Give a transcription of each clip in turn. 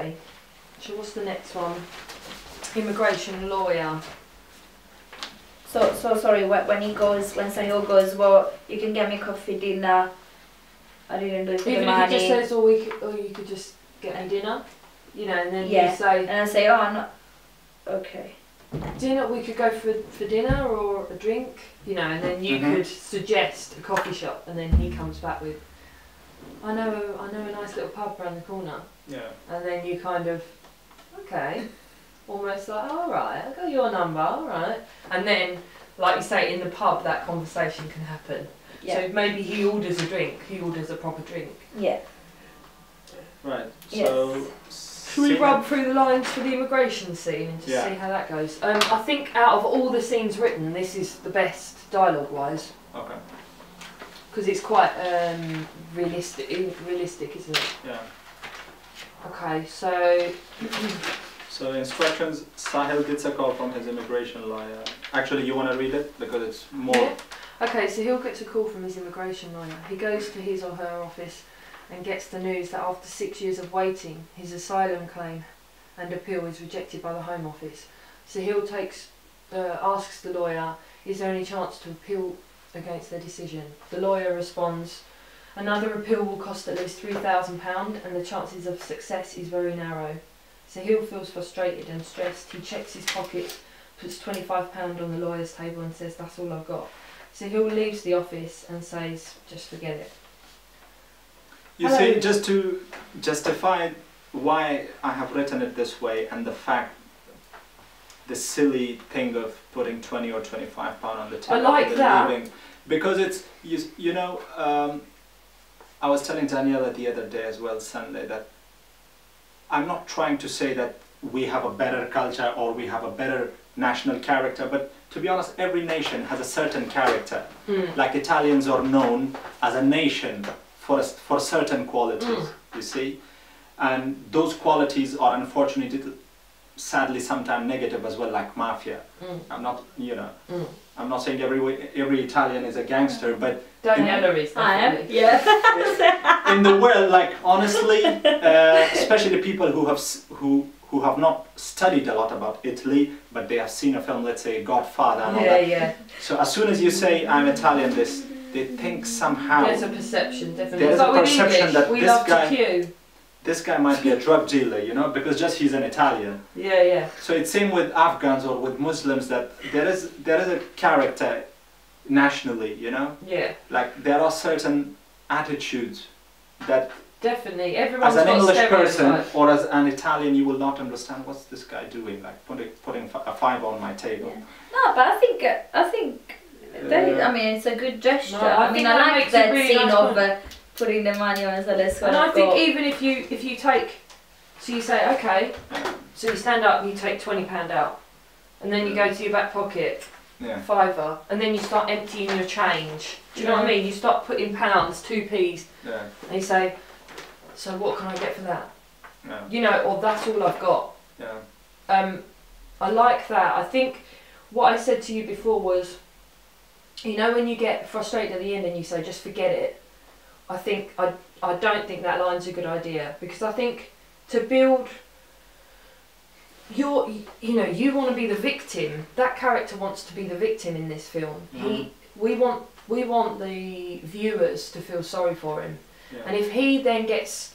Okay. So what's the next one? Immigration lawyer. So sorry, when Sahil goes, well, you can get me coffee, dinner, I didn't do it for Even the if money. he just says, or you could just get me dinner, you know, and then yeah. you say, and I say, oh, I'm not, okay. dinner, we could go for dinner or a drink, you know, and then you could suggest a coffee shop, and then he comes back with, I know a nice little pub around the corner. Yeah. And then you kind of, okay, almost like, oh, all right, I got your number, all right. And then, like you say, in the pub, that conversation can happen. Yeah. So maybe he orders a drink, he orders a proper drink. Yeah. Right. Yes. So. Should we rub through the lines for the immigration scene and just see how that goes? I think out of all the scenes written, this is the best dialogue-wise. Okay. Because it's quite realistic, isn't it? Yeah. Okay, so... So instructions, Sahil gets a call from his immigration lawyer. Actually, you want to read it? Because it's more... Yeah. Okay, so he'll get a call from his immigration lawyer. He goes to his or her office and gets the news that after 6 years of waiting, his asylum claim and appeal is rejected by the Home Office. So he'll asks the lawyer, is there any chance to appeal against their decision? The lawyer responds, another appeal will cost at least £3,000 and the chances of success is very narrow. Sahil feels frustrated and stressed. He checks his pocket, puts £25 on the lawyer's table and says, that's all I've got. Sahil leaves the office and says, just forget it. You see, just to justify why I have written it this way and the fact, the silly thing of putting 20 or 25 pound on the table. I like that. Leaving, because it's, you know, I was telling Daniela the other day as well, Sunday, that I'm not trying to say that we have a better culture or we have a better national character, but to be honest, every nation has a certain character. Like Italians are known as a nation for certain qualities, you see, and those qualities are unfortunately, sadly, sometimes negative as well, like mafia. I'm not, you know, I'm not saying every Italian is a gangster, but Daniela is. I am. Yeah. in the world, like honestly, especially people who have not studied a lot about Italy, but they have seen a film, let's say Godfather and all that. Yeah. So as soon as you say I'm Italian, they think somehow There's a perception, definitely. there's It's a like perception with English, that we this love guy, to queue. this guy might be a drug dealer, you know, because just he's an Italian. Yeah. So it's same with Afghans or with Muslims, that there is a character nationally, you know. Yeah. Like there are certain attitudes that Definitely. Everyone's as an got English a person stereotype. or as an Italian, you will not understand what's this guy doing, like putting a 5 on my table. Yeah. No, but I think I mean, it's a good gesture. No, I mean, I like that really scene nice of putting the money on, so let's go. And I think even if you take, so you say, okay, so you stand up and you take £20 out, and then you go to your back pocket, £5, and then you start emptying your change. Do you know what I mean? You start putting pounds, 2p's, and you say, so what can I get for that? You know, or that's all I've got. I like that. I think what I said to you before was, you know, when you get frustrated at the end and you say, just forget it, I don't think that line's a good idea, because I think to build you know, you want to be the victim. That character wants to be the victim in this film. We want the viewers to feel sorry for him. And if he then gets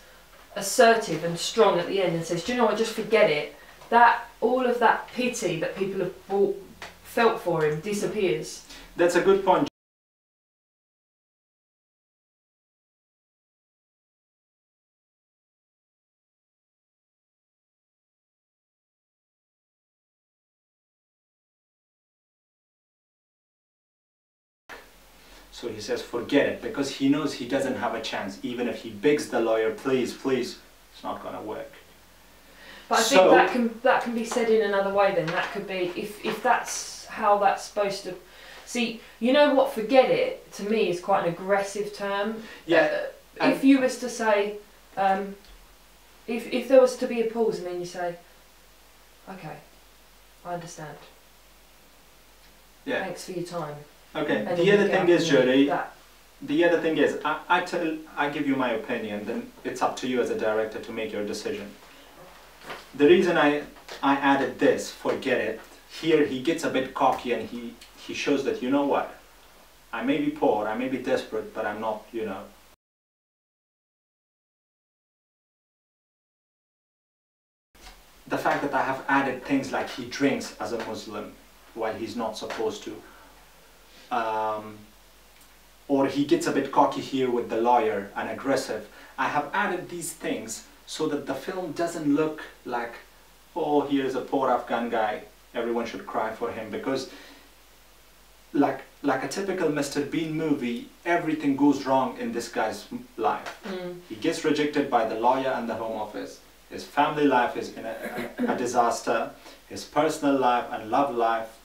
assertive and strong at the end and says, do you know what, just forget it, that all of that pity that people have felt for him disappears. That's a good point. So he says forget it, because he knows he doesn't have a chance. Even if he begs the lawyer, please, it's not going to work. But I think that can be said in another way then. That could be, if that's how that's supposed to... See, you know what, forget it, to me, is quite an aggressive term. Yeah. If you was to say, if there was to be a pause and then you say, okay, I understand. Yeah. Thanks for your time. Okay, And the other thing is, Jody, that. the other thing is, I give you my opinion, then it's up to you as a director to make your decision. the reason I added this, forget it, here he gets a bit cocky and he shows that, you know what, I may be poor, I may be desperate, but I'm not, you know. The fact that I have added things like he drinks as a Muslim while he's not supposed to. Or he gets a bit cocky here with the lawyer and aggressive. I have added these things so that the film doesn't look like, oh, here's a poor Afghan guy, everyone should cry for him, because like a typical Mr. Bean movie, everything goes wrong in this guy's life. He gets rejected by the lawyer and the Home Office. His family life is in a disaster. His personal life and love life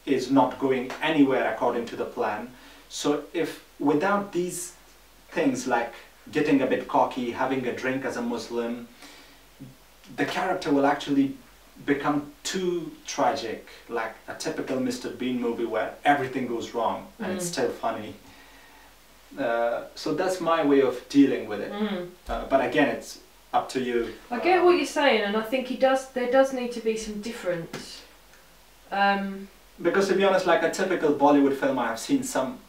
is not going anywhere according to the plan. So if without these things like getting a bit cocky, having a drink as a Muslim, the character will actually become too tragic, like a typical Mr. Bean movie where everything goes wrong and it's still funny. So that's my way of dealing with it. But again, it's up to you. I get what you're saying, and I think there does need to be some difference. Because to be honest, like a typical Bollywood film, I have seen some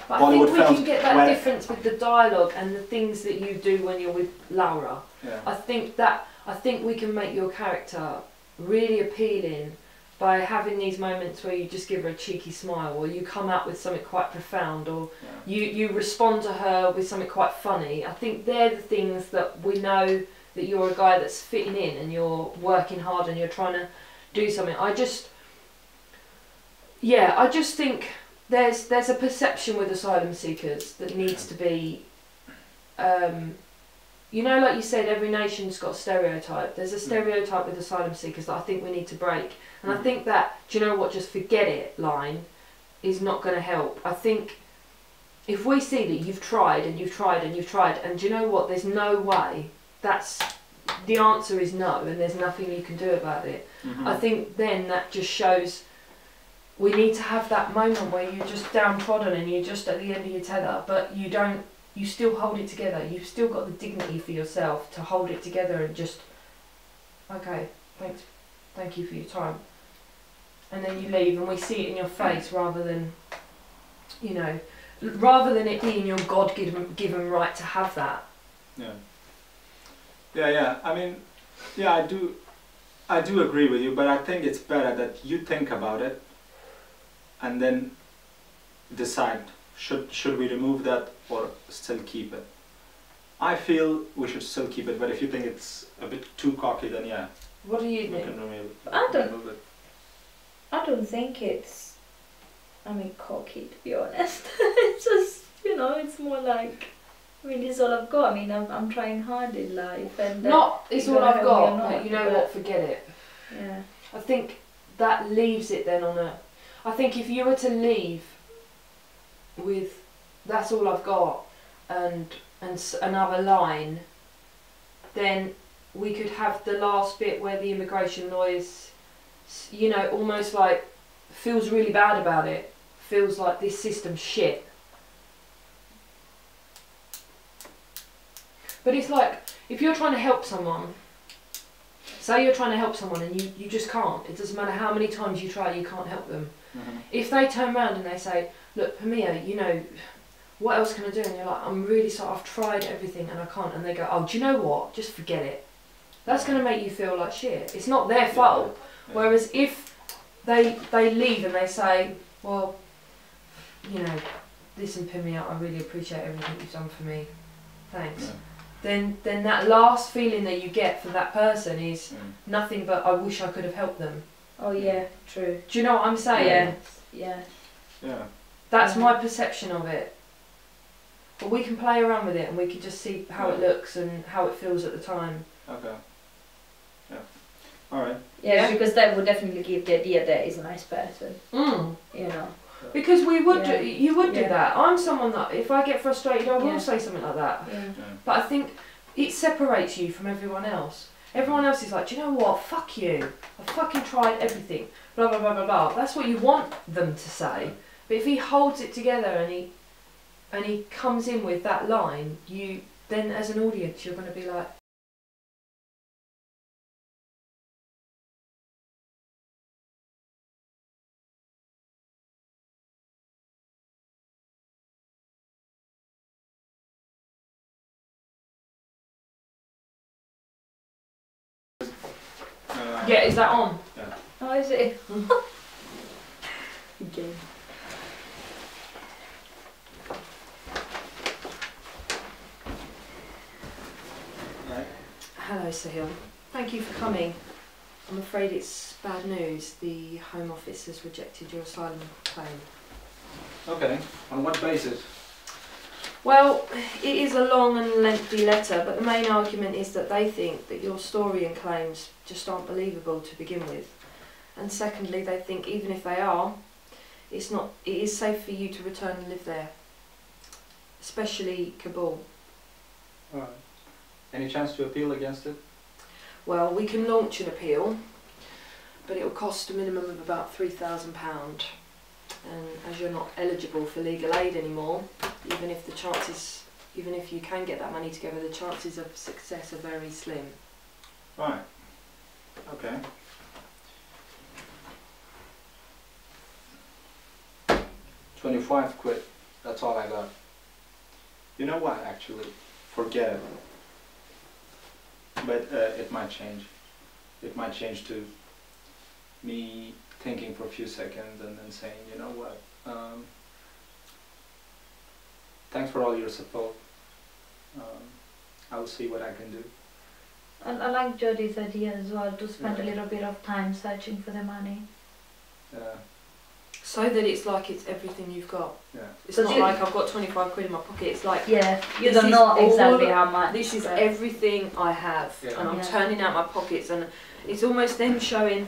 but Bollywood I think we can get that difference with the dialogue and the things that you do when you're with Laura. Yeah. I think we can make your character really appealing by having these moments where you just give her a cheeky smile, or you come out with something quite profound, or you respond to her with something quite funny. I think they're the things that we know that you're a guy that's fitting in and you're working hard and you're trying to do something. I just think there's a perception with asylum seekers that needs to be, you know, like you said, every nation's got a stereotype. There's a stereotype with asylum seekers that I think we need to break. And I think that, do you know what, just forget it line is not going to help. I think if we see that you've tried and you've tried and you've tried, and do you know what, there's no way, the answer is no, and there's nothing you can do about it. I think then that just shows we need to have that moment where you're just downtrodden and you're just at the end of your tether, but you still hold it together. You've still got the dignity for yourself to hold it together and just, okay, thank you for your time. And then you leave and we see it in your face rather than, you know, rather than it being your God-given right to have that. Yeah. I mean, yeah, I do agree with you, but I think it's better that you think about it and then decide, should we remove that or still keep it? I feel we should still keep it, but if you think it's a bit too cocky, then yeah. What do you think? Remove it. I don't think it's, cocky, to be honest. It's just, you know, it's more like, it's all I've got. I'm trying hard in life. And it's all I've got, but you know what, forget it. Yeah. I think that leaves it then on a, I think if you were to leave with, that's all I've got, and another line, then we could have the last bit where the immigration lawyers, you know, almost like feels really bad about it, feels like this system's shit. But it's like, if you're trying to help someone, say you're trying to help someone and you just can't, it doesn't matter how many times you try, you can't help them. If they turn around and they say, look, Pameer, you know, what else can I do? And you're like, I'm really sorry, I've tried everything and I can't. And they go, oh, do you know what? Just forget it. That's going to make you feel like shit. It's not their fault. Yeah. Whereas if they leave and they say, well, you know, listen, Pameer, I really appreciate everything you've done for me. Thanks. Then that last feeling that you get for that person is nothing but, I wish I could have helped them. Oh yeah, true. Do you know what I'm saying? Yeah. That's my perception of it. But we can play around with it and we can just see how it looks and how it feels at the time. Okay. Yeah. Alright. Yeah, because that would definitely give the idea that he's a nice person. You know. Because we would you would do that. I'm someone that if I get frustrated I will say something like that. But I think it separates you from everyone else. Everyone else is like, do you know what? Fuck you. I fucking tried everything. Blah blah blah blah blah. That's what you want them to say. But if he holds it together and he comes in with that line, then as an audience you're going to be like, Yeah, is that on? Yeah. Oh, is it? Again. Right. Hello, Sahil. Thank you for coming. I'm afraid it's bad news. The Home Office has rejected your asylum claim. Okay. On what basis? Well, it is a long and lengthy letter, but the main argument is that they think that your story and claims just aren't believable to begin with. And secondly, they think even if they are, it is safe for you to return and live there, especially Kabul. Alright. Any chance to appeal against it? Well, we can launch an appeal, but it will cost a minimum of about £3,000. And as you're not eligible for legal aid anymore, even if you can get that money together, the chances of success are very slim. Right. Okay. £25. That's all I got. You know what? Actually, forget it. But it might change. It might change to me thinking for a few seconds and then saying, you know what? Thanks for all your support. I'll see what I can do. I like Jodie's idea as well, to spend a little bit of time searching for the money. So that it's like it's everything you've got. Yeah. It's not like I've got £25 in my pocket. It's like, yeah, you this don't is know exactly all- how much. this is everything I have, Yeah. and I'm Yeah. turning out my pockets, and it's almost them showing